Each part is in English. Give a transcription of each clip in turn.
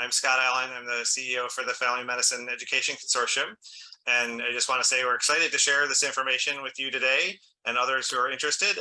I'm Scott Allen. I'm the CEO for the Family Medicine Education Consortium. And I just want to say we're excited to share this information with you today and others who are interested.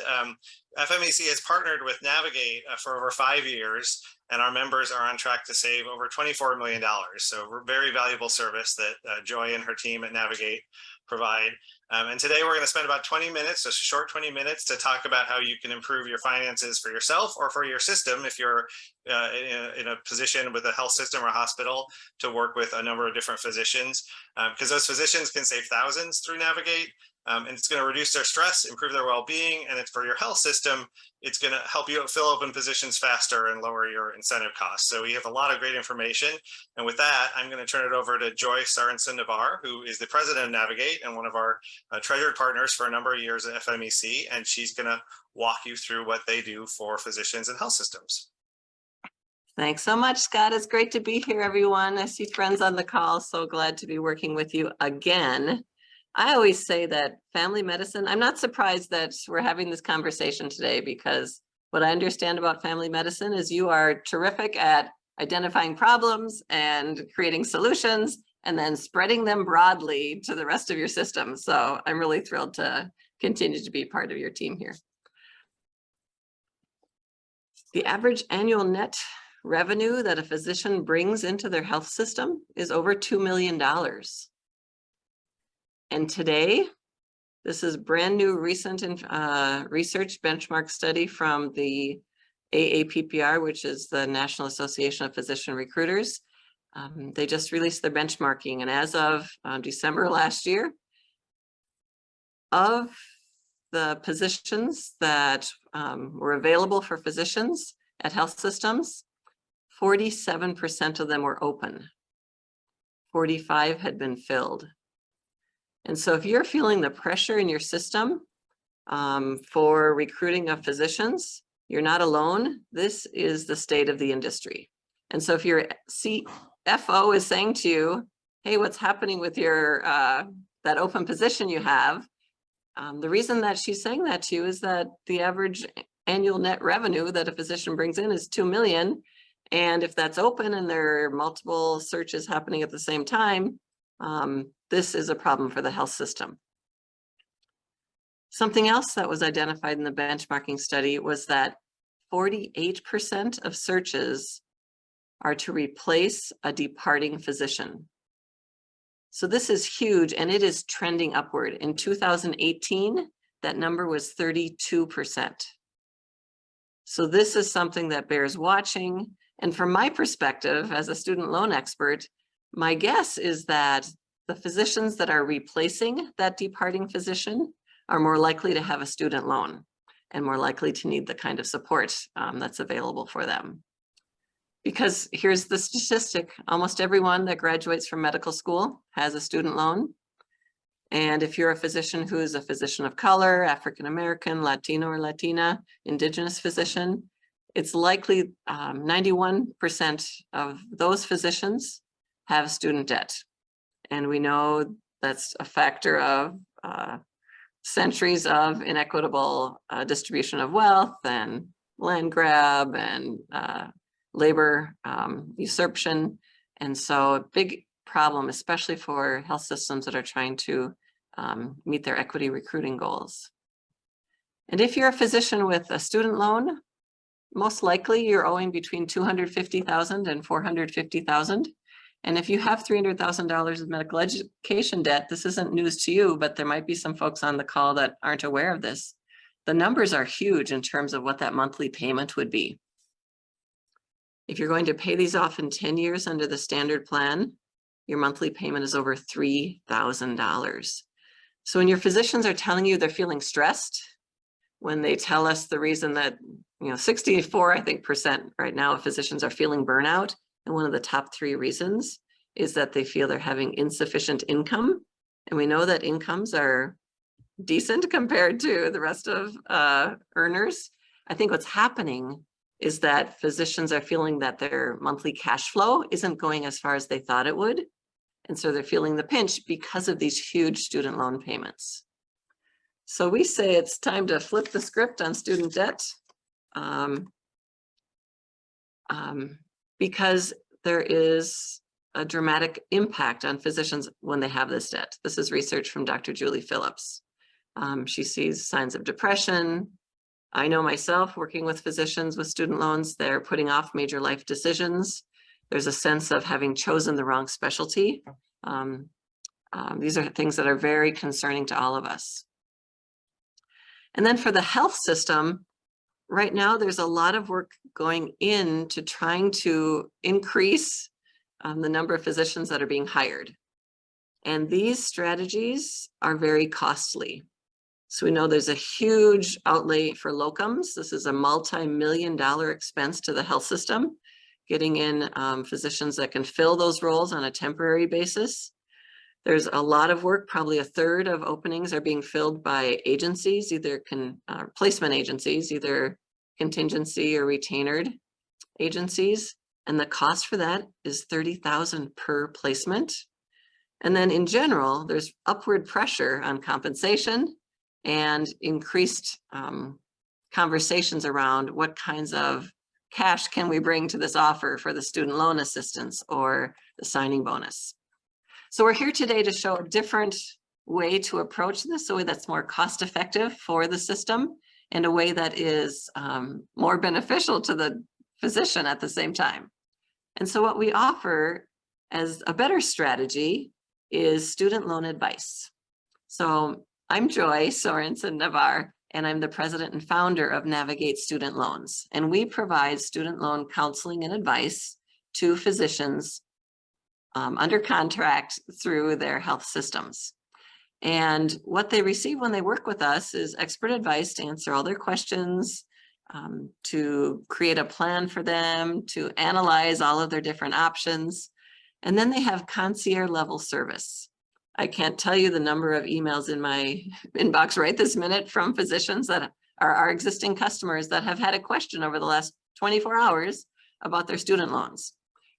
FMEC has partnered with Navigate for over 5 years, and our members are on track to save over $24 million. So we're a very valuable service that Joy and her team at Navigate provide. And today we're going to spend about 20 minutes, a short 20 minutes, to talk about how you can improve your finances for yourself or for your system if you're in a position with a health system or hospital to work with a number of different physicians, because those physicians can save thousands through Navigate. And it's going to reduce their stress, improve their well-being, and it's for your health system. It's going to help you fill open positions faster and lower your incentive costs. So we have a lot of great information. And with that, I'm going to turn it over to Joy Sorensen-Navarre, who is the president of Navigate and one of our treasured partners for a number of years at FMEC. And she's going to walk you through what they do for physicians and health systems. Thanks so much, Scott. It's great to be here, everyone. I see friends on the call. So glad to be working with you again. I always say that family medicine, I'm not surprised that we're having this conversation today, because what I understand about family medicine is you are terrific at identifying problems and creating solutions and then spreading them broadly to the rest of your system. So I'm really thrilled to continue to be part of your team here. The average annual net revenue that a physician brings into their health system is over $2 million. And today, this is brand new recent research benchmark study from the AAPPR, which is the National Association of Physician Recruiters. They just released their benchmarking, and as of December last year, of the positions that were available for physicians at health systems, 47% of them were open. 45 had been filled. And so if you're feeling the pressure in your system for recruiting of physicians, you're not alone. This is the state of the industry. And so if your CFO is saying to you, hey, what's happening with your that open position you have? The reason that she's saying that to you is that the average annual net revenue that a physician brings in is $2 million. And if that's open and there are multiple searches happening at the same time, this is a problem for the health system. Something else that was identified in the benchmarking study was that 48% of searches are to replace a departing physician. So this is huge, and it is trending upward. In 2018, that number was 32%. So this is something that bears watching. And from my perspective, as a student loan expert, my guess is that the physicians that are replacing that departing physician are more likely to have a student loan and more likely to need the kind of support that's available for them. Because here's the statistic: almost everyone that graduates from medical school has a student loan. And if you're a physician who is a physician of color, African-American, Latino or Latina, Indigenous physician, it's likely 91% of those physicians have student debt. And we know that's a factor of centuries of inequitable distribution of wealth and land grab and labor usurpation. And so a big problem, especially for health systems that are trying to meet their equity recruiting goals. And if you're a physician with a student loan, most likely you're owing between $250,000 and $450,000. And if you have $300,000 of medical education debt, this isn't news to you, but there might be some folks on the call that aren't aware of this. The numbers are huge in terms of what that monthly payment would be. If you're going to pay these off in 10 years under the standard plan, your monthly payment is over $3,000. So when your physicians are telling you they're feeling stressed, when they tell us the reason that 64, I think, % right now of physicians are feeling burnout, and one of the top 3 reasons is that they feel they're having insufficient income. And we know that incomes are decent compared to the rest of earners. I think what's happening is that physicians are feeling that their monthly cash flow isn't going as far as they thought it would. And so they're feeling the pinch because of these huge student loan payments. So we say it's time to flip the script on student debt. Because there is a dramatic impact on physicians when they have this debt. This is research from Dr. Julie Phillips. She sees signs of depression. I know myself, working with physicians with student loans, they're putting off major life decisions. There's a sense of having chosen the wrong specialty. These are things that are very concerning to all of us. And then for the health system, right now, there's a lot of work going into trying to increase the number of physicians that are being hired. And these strategies are very costly. So we know there's a huge outlay for locums. This is a multi-million-dollar expense to the health system, getting in physicians that can fill those roles on a temporary basis. There's a lot of work, probably a third of openings are being filled by agencies, either placement agencies, either contingency or retained agencies. And the cost for that is $30,000 per placement. And then in general, there's upward pressure on compensation and increased conversations around what kinds of cash can we bring to this offer for the student loan assistance or the signing bonus. So we're here today to show a different way to approach this, a way that's more cost effective for the system and a way that is more beneficial to the physician at the same time. And so what we offer as a better strategy is student loan advice. So I'm Joy Sorensen Navarre, and I'm the president and founder of Navigate Student Loans. And we provide student loan counseling and advice to physicians under contract through their health systems. And what they receive when they work with us is expert advice to answer all their questions, to create a plan for them, to analyze all of their different options. And then they have concierge level service. I can't tell you the number of emails in my inbox right this minute from physicians that are our existing customers that have had a question over the last 24 hours about their student loans.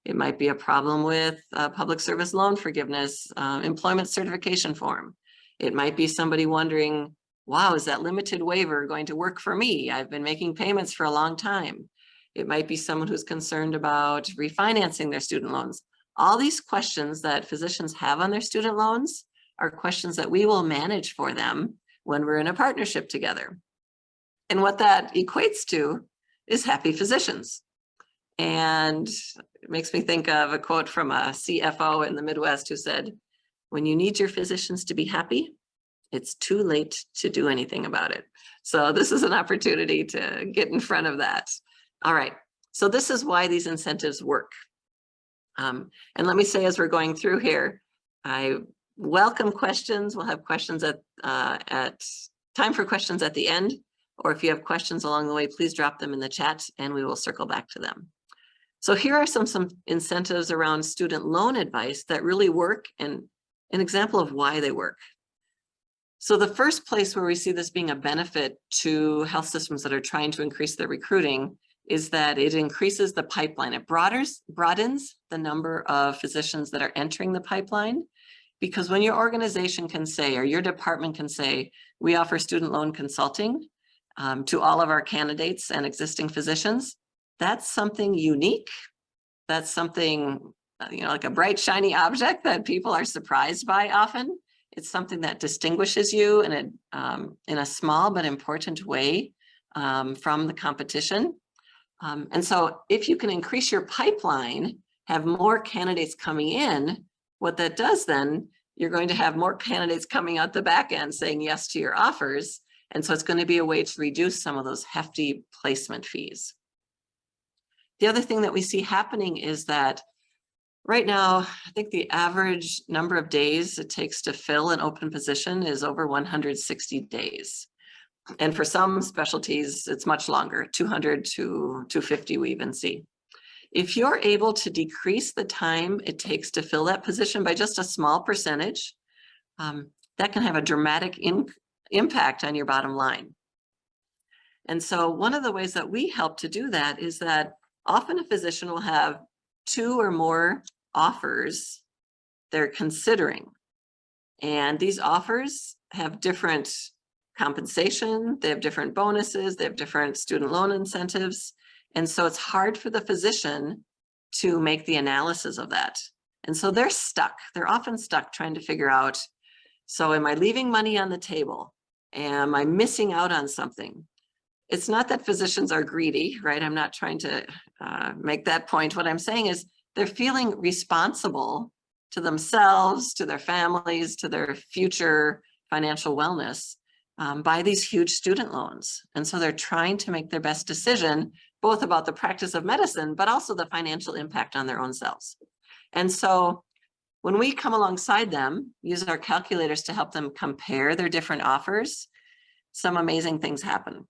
It might be a problem with public service loan forgiveness, employment certification form. It might be somebody wondering, wow, is that limited waiver going to work for me? I've been making payments for a long time. It might be someone who's concerned about refinancing their student loans. All these questions that physicians have on their student loans are questions that we will manage for them when we're in a partnership together. And what that equates to is happy physicians. And it makes me think of a quote from a CFO in the Midwest who said, when you need your physicians to be happy, it's too late to do anything about it. So this is an opportunity to get in front of that. All right, so this is why these incentives work. And let me say, as we're going through here, I welcome questions. We'll have questions at time for questions at the end, or if you have questions along the way, please drop them in the chat and we will circle back to them. So here are some incentives around student loan advice that really work and an example of why they work. So the first place where we see this being a benefit to health systems that are trying to increase their recruiting is that it increases the pipeline. It broadens the number of physicians that are entering the pipeline, because when your organization can say, or your department can say, we offer student loan consulting to all of our candidates and existing physicians, that's something unique. That's something, like a bright, shiny object that people are surprised by often. It's something that distinguishes you in a small but important way from the competition. And so if you can increase your pipeline, have more candidates coming in, what that does then, you're going to have more candidates coming out the back end saying yes to your offers. And so it's going to be a way to reduce some of those hefty placement fees. The other thing that we see happening is that right now, I think the average number of days it takes to fill an open position is over 160 days. And for some specialties, it's much longer, 200 to 250 we even see. If you're able to decrease the time it takes to fill that position by just a small percentage, that can have a dramatic impact on your bottom line. And so one of the ways that we help to do that is that often a physician will have 2 or more offers they're considering. And these offers have different compensation, they have different bonuses, they have different student loan incentives. And so it's hard for the physician to make the analysis of that. And so they're stuck. They're often stuck trying to figure out, so am I leaving money on the table? Am I missing out on something? It's not that physicians are greedy, right? I'm not trying to make that point. What I'm saying is they're feeling responsible to themselves, to their families, to their future financial wellness by these huge student loans. And so they're trying to make their best decision, both about the practice of medicine, but also the financial impact on their own selves. And so when we come alongside them, use our calculators to help them compare their different offers, some amazing things happen.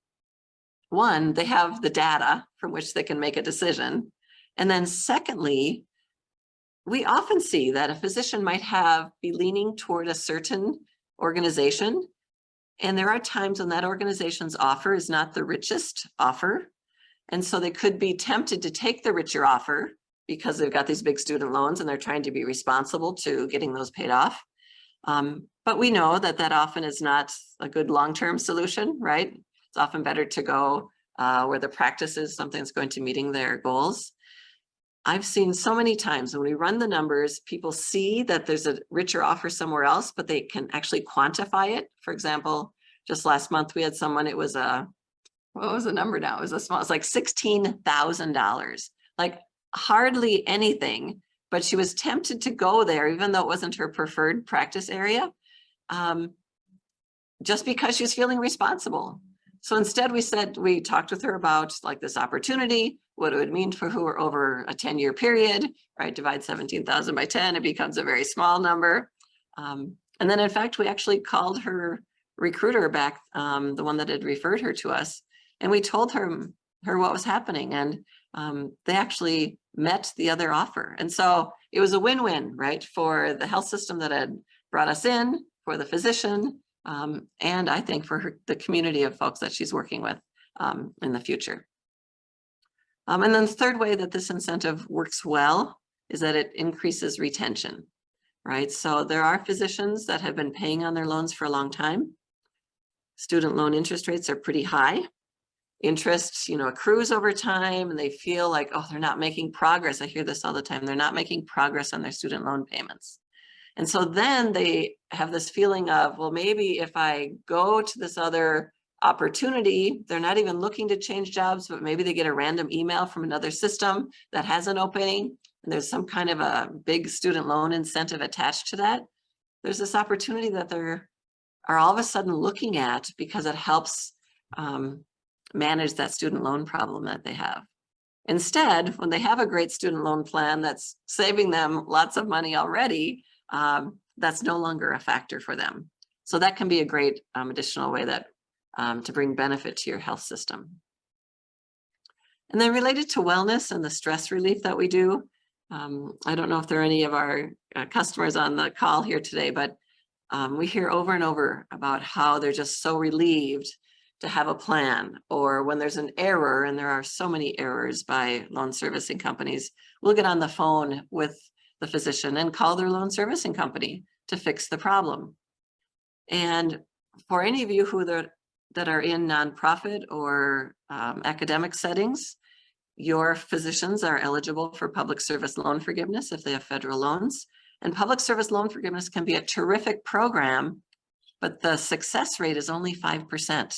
One, they have the data from which they can make a decision. And then secondly, we often see that a physician might be leaning toward a certain organization. And there are times when that organization's offer is not the richest offer. And so they could be tempted to take the richer offer because they've got these big student loans and they're trying to be responsible to getting those paid off. But we know that that often is not a good long-term solution, right? It's often better to go where the practice is something that's going to meeting their goals. I've seen so many times when we run the numbers, people see that there's a richer offer somewhere else, but they can actually quantify it. For example, just last month we had someone, it was what was the number now? It was it's like $16,000, like hardly anything, but she was tempted to go there, even though it wasn't her preferred practice area, just because she's feeling responsible. So instead we talked with her about like this opportunity, what it would mean for her over a 10-year period, right? Divide 17,000 by 10, it becomes a very small number. And then in fact, we actually called her recruiter back, the one that had referred her to us, and we told her what was happening, and they actually met the other offer. And so it was a win-win, right? For the health system that had brought us in, for the physician, and I think for the community of folks that she's working with in the future. And then the third way that this incentive works well is that it increases retention, right? So there are physicians that have been paying on their loans for a long time. Student loan interest rates are pretty high. Interest, accrues over time, and they feel like, oh, they're not making progress. I hear this all the time. They're not making progress on their student loan payments. And so then they have this feeling of, well, maybe if I go to this other opportunity, they're not even looking to change jobs, but maybe they get a random email from another system that has an opening, and there's some kind of a big student loan incentive attached to that. There's this opportunity that they are all of a sudden looking at because it helps manage that student loan problem that they have. Instead, when they have a great student loan plan that's saving them lots of money already, that's no longer a factor for them. So that can be a great additional way that to bring benefit to your health system. And then related to wellness and the stress relief that we do, I don't know if there are any of our customers on the call here today, but we hear over and over about how they're just so relieved to have a plan, or when there's an error, and there are so many errors by loan servicing companies, we'll get on the phone with the physician and call their loan servicing company to fix the problem. And for any of you that are in nonprofit or academic settings, your physicians are eligible for public service loan forgiveness if they have federal loans. And public service loan forgiveness can be a terrific program, but the success rate is only 5%.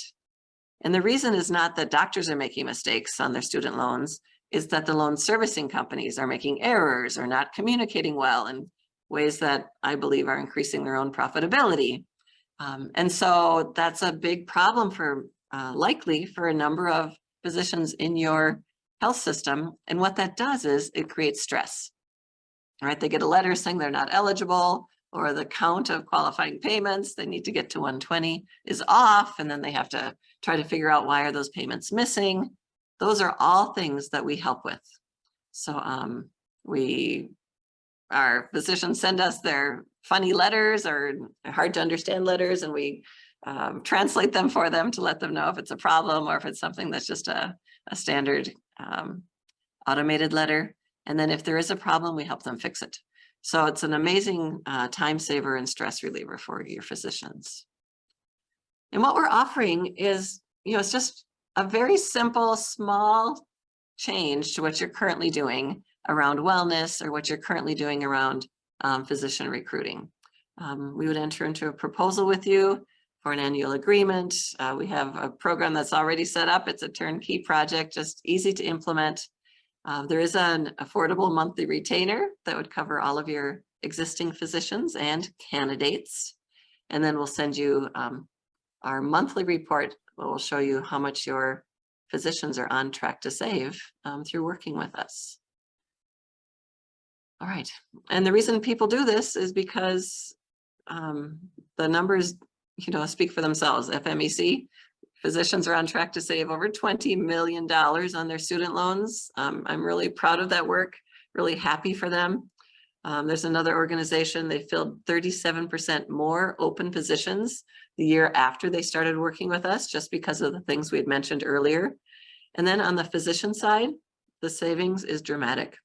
And the reason is not that doctors are making mistakes on their student loans, is that the loan servicing companies are making errors or not communicating well in ways that I believe are increasing their own profitability. And so that's a big problem for likely for a number of physicians in your health system. And what that does is it creates stress. All right, they get a letter saying they're not eligible, or the count of qualifying payments they need to get to 120 is off, and then they have to try to figure out why are those payments missing. Those are all things that we help with. So our physicians send us their funny letters or hard to understand letters, and we translate them for them to let them know if it's a problem or if it's something that's just a standard automated letter. And then if there is a problem, we help them fix it. So it's an amazing time saver and stress reliever for your physicians. And what we're offering is, it's just a very simple, small change to what you're currently doing around wellness or what you're currently doing around physician recruiting. We would enter into a proposal with you for an annual agreement. We have a program that's already set up. It's a turnkey project, just easy to implement. There is an affordable monthly retainer that would cover all of your existing physicians and candidates. And then we'll send you our monthly report. We'll show you how much your physicians are on track to save through working with us. All right. And the reason people do this is because the numbers, speak for themselves. FMEC physicians are on track to save over $20 million on their student loans. I'm really proud of that work, really happy for them. There's another organization, they filled 37% more open positions the year after they started working with us, just because of the things we had mentioned earlier. And then on the physician side, the savings is dramatic.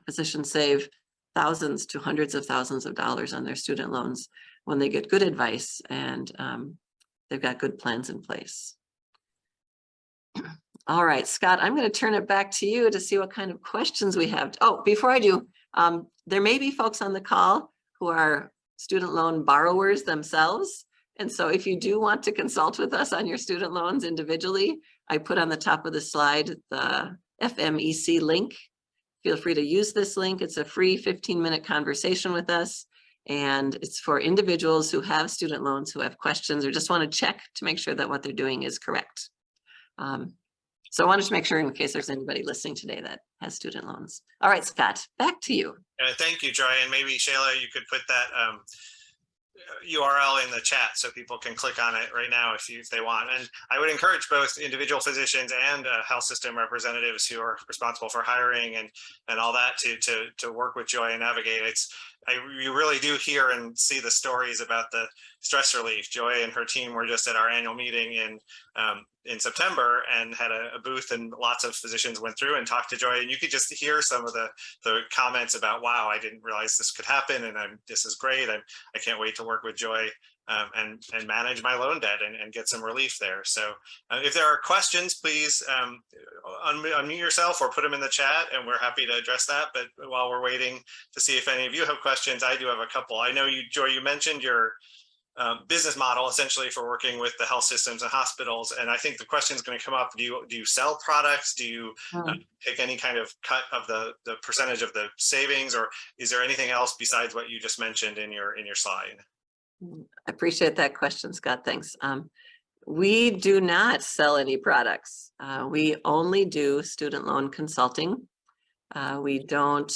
Physicians save thousands to hundreds of thousands of dollars on their student loans when they get good advice and they've got good plans in place. All right, Scott, I'm going to turn it back to you to see what kind of questions we have. Oh, before I do, there may be folks on the call who are student loan borrowers themselves. And so if you do want to consult with us on your student loans individually, I put on the top of the slide the FMEC link. Feel free to use this link. It's a free 15-minute conversation with us. And it's for individuals who have student loans, who have questions, or just want to check to make sure that what they're doing is correct. So I wanted to make sure in case there's anybody listening today that has student loans. All right, Scott, back to you. Thank you, Joy. And maybe Shayla, you could put that URL in the chat so people can click on it right now if they want. And I would encourage both individual physicians and health system representatives who are responsible for hiring and all that to work with Joy and navigate. You really do hear and see the stories about the stress relief. Joy and her team were just at our annual meeting in September and had a booth, and lots of physicians went through and talked to Joy, and you could just hear some of the comments about, wow, I didn't realize this could happen, and this is great. I can't wait to work with Joy and manage my loan debt and get some relief there. So if there are questions, please unmute yourself or put them in the chat, and we're happy to address that. But while we're waiting to see if any of you have questions, I do have a couple. I know you, Joy, you mentioned your business model essentially for working with the health systems and hospitals, and I think the question is going to come up: do you sell products? Do you take any kind of cut of the percentage of the savings, or is there anything else besides what you just mentioned in your slide? I appreciate that question, Scott. Thanks. We do not sell any products. We only do student loan consulting. We don't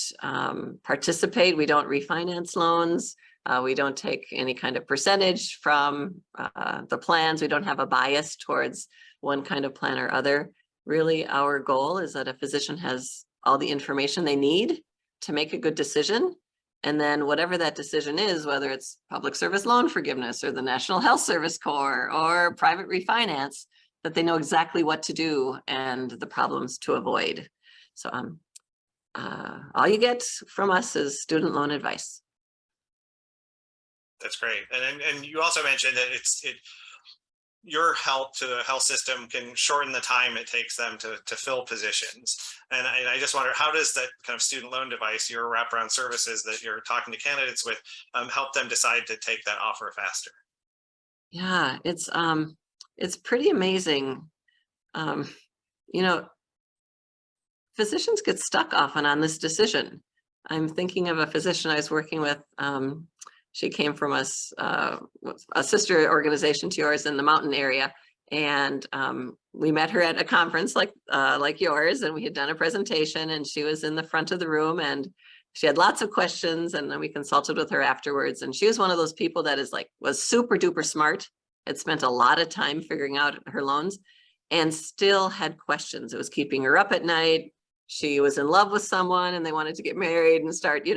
participate. We don't refinance loans. We don't take any kind of percentage from the plans. We don't have a bias towards one kind of plan or other. Really, our goal is that a physician has all the information they need to make a good decision. And then whatever that decision is, whether it's public service loan forgiveness or the National Health Service Corps or private refinance, that they know exactly what to do and the problems to avoid. So all you get from us is student loan advice. That's great. And you also mentioned that your help to the health system can shorten the time it takes them to fill positions. And I just wonder, how does that kind of student loan device, your wraparound services that you're talking to candidates with, help them decide to take that offer faster? Yeah, it's pretty amazing. Physicians get stuck often on this decision. I'm thinking of a physician I was working with. She came from a sister organization to yours in the mountain area. And we met her at a conference like yours, and we had done a presentation, and she was in the front of the room, and she had lots of questions, and then we consulted with her afterwards. And she was one of those people that was super duper smart, had spent a lot of time figuring out her loans, and still had questions. It was keeping her up at night. She was in love with someone and they wanted to get married and start,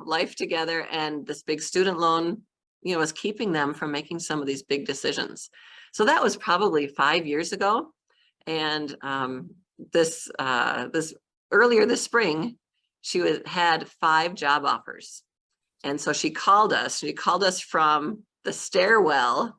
life together. And this big student loan, was keeping them from making some of these big decisions. So that was probably 5 years ago. And this earlier this spring, she had 5 job offers. And so she called us. She called us from the stairwell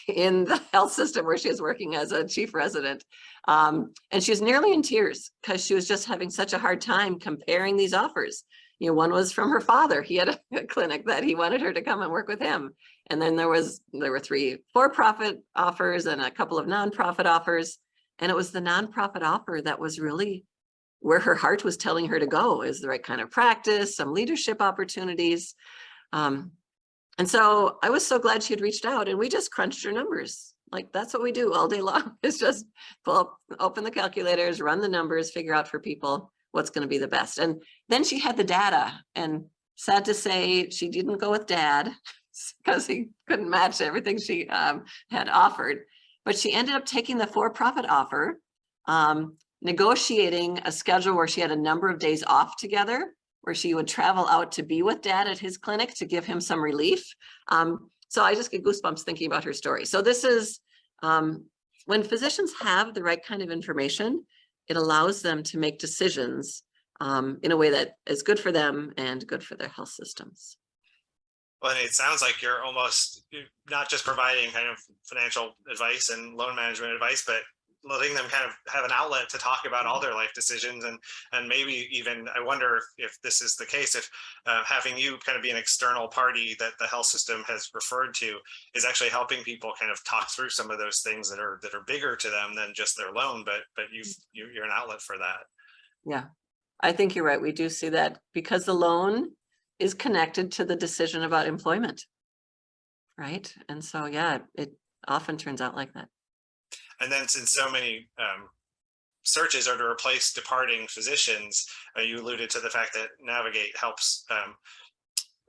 in the health system where she was working as a chief resident. And she was nearly in tears because she was just having such a hard time comparing these offers. You know, one was from her father. He had a clinic that he wanted her to come and work with him. And then there were 3 for-profit offers and a couple of nonprofit offers. And it was the nonprofit offer that was really where her heart was telling her to go, is the right kind of practice, some leadership opportunities. And so I was so glad she had reached out, and we just crunched her numbers. Like, that's what we do all day long, is just open the calculators, run the numbers, figure out for people what's going to be the best. And then she had the data, and sad to say, she didn't go with dad because he couldn't match everything she had offered. But she ended up taking the for-profit offer, negotiating a schedule where she had a number of days off together, where she would travel out to be with dad at his clinic to give him some relief. So I just get goosebumps thinking about her story. So this is when physicians have the right kind of information, it allows them to make decisions in a way that is good for them and good for their health systems. Well, it sounds like you're not just providing kind of financial advice and loan management advice, but letting them kind of have an outlet to talk about all their life decisions, and maybe even, I wonder if this is the case, if having you kind of be an external party that the health system has referred to is actually helping people kind of talk through some of those things that are bigger to them than just their loan, but you're an outlet for that. Yeah, I think you're right. We do see that because the loan is connected to the decision about employment, right? And so, yeah, it often turns out like that. And then, since so many searches are to replace departing physicians, you alluded to the fact that Navigate helps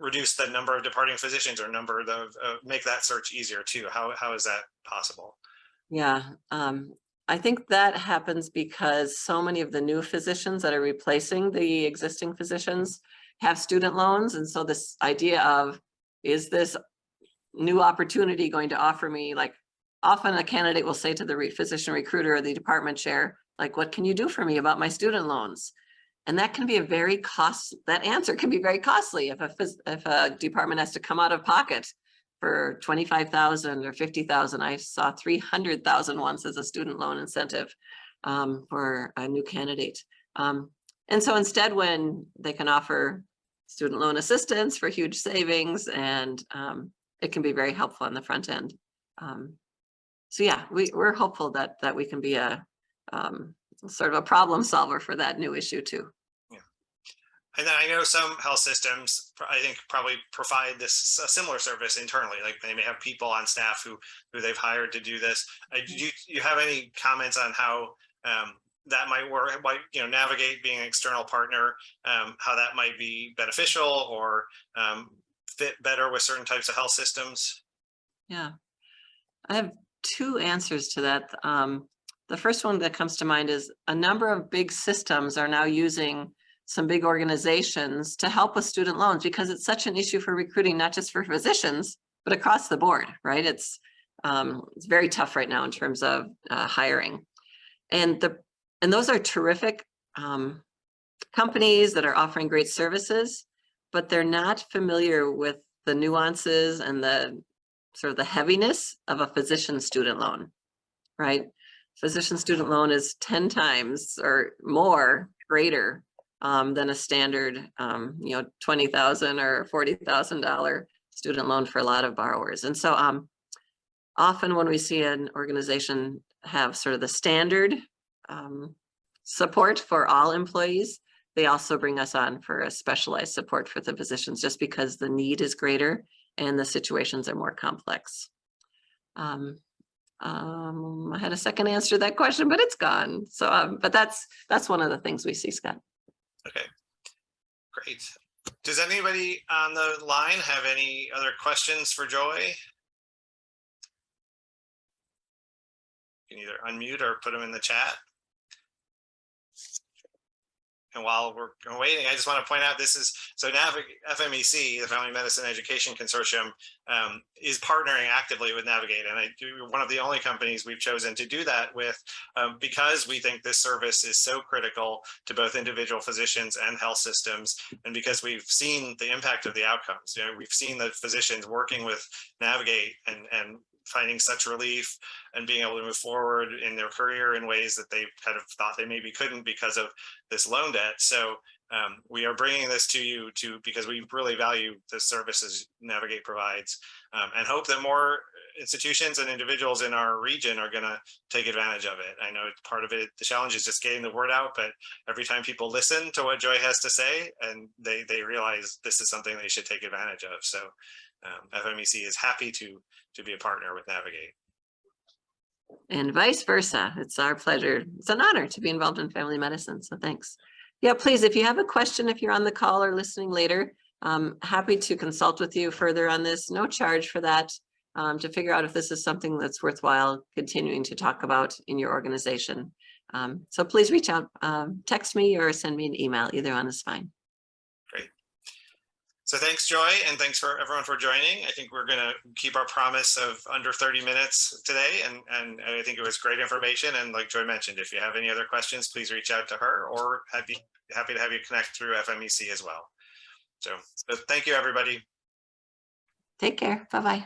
reduce the number of departing physicians, or make that search easier too. How is that possible? Yeah, I think that happens because so many of the new physicians that are replacing the existing physicians have student loans. And so this idea of, is this new opportunity going to offer me, like, often a candidate will say to the physician recruiter or the department chair, like, what can you do for me about my student loans? And that can be that answer can be very costly if a department has to come out of pocket for $25,000 or $50,000. I saw $300,000 once as a student loan incentive for a new candidate. And so instead, when they can offer student loan assistance for huge savings, and it can be very helpful on the front end. So yeah, we're hopeful that we can be a sort of a problem solver for that new issue too. Yeah. And then I know some health systems, I think, probably provide a similar service internally. Like, they may have people on staff who they've hired to do this. Do you have any comments on how that might work? Navigate being an external partner, how that might be beneficial or fit better with certain types of health systems? Yeah, I have 2 answers to that. The first one that comes to mind is a number of big systems are now using some big organizations to help with student loans, because it's such an issue for recruiting, not just for physicians, but across the board, right? It's very tough right now in terms of hiring. And those are terrific companies that are offering great services, but they're not familiar with the nuances and the sort of the heaviness of a physician student loan, right? Physician student loan is 10 times or more greater than a standard, $20,000 or $40,000 student loan for a lot of borrowers. And so often when we see an organization have sort of the standard support for all employees, they also bring us on for a specialized support for the physicians, just because the need is greater and the situations are more complex. I had a second answer to that question, but it's gone. So, but that's one of the things we see, Scott. Okay, great. Does anybody on the line have any other questions for Joy? You can either unmute or put them in the chat. And while we're waiting, I just want to point out, this is, so FMEC, the Family Medicine Education Consortium, is partnering actively with Navigate. And one of the only companies we've chosen to do that with, because we think this service is so critical to both individual physicians and health systems. And because we've seen the impact of the outcomes. We've seen the physicians working with Navigate and finding such relief and being able to move forward in their career in ways that they kind of thought they maybe couldn't because of this loan debt. So we are bringing this to you because we really value the services Navigate provides, and hope that more institutions and individuals in our region are going to take advantage of it. I know part of it, the challenge is just getting the word out, but every time people listen to what Joy has to say, and they realize this is something they should take advantage of. So FMEC is happy to be a partner with Navigate. And vice versa. It's our pleasure. It's an honor to be involved in family medicine. So thanks. Yeah, please, if you have a question, if you're on the call or listening later, happy to consult with you further on this. No charge for that, to figure out if this is something that's worthwhile continuing to talk about in your organization. So please reach out, text me or send me an email. Either one is fine. Great. So thanks, Joy, and thanks for everyone for joining. I think we're going to keep our promise of under 30 minutes today, and I think it was great information. And like Joy mentioned, if you have any other questions, please reach out to her, or happy to have you connect through FMEC as well. So thank you, everybody. Take care. Bye-bye.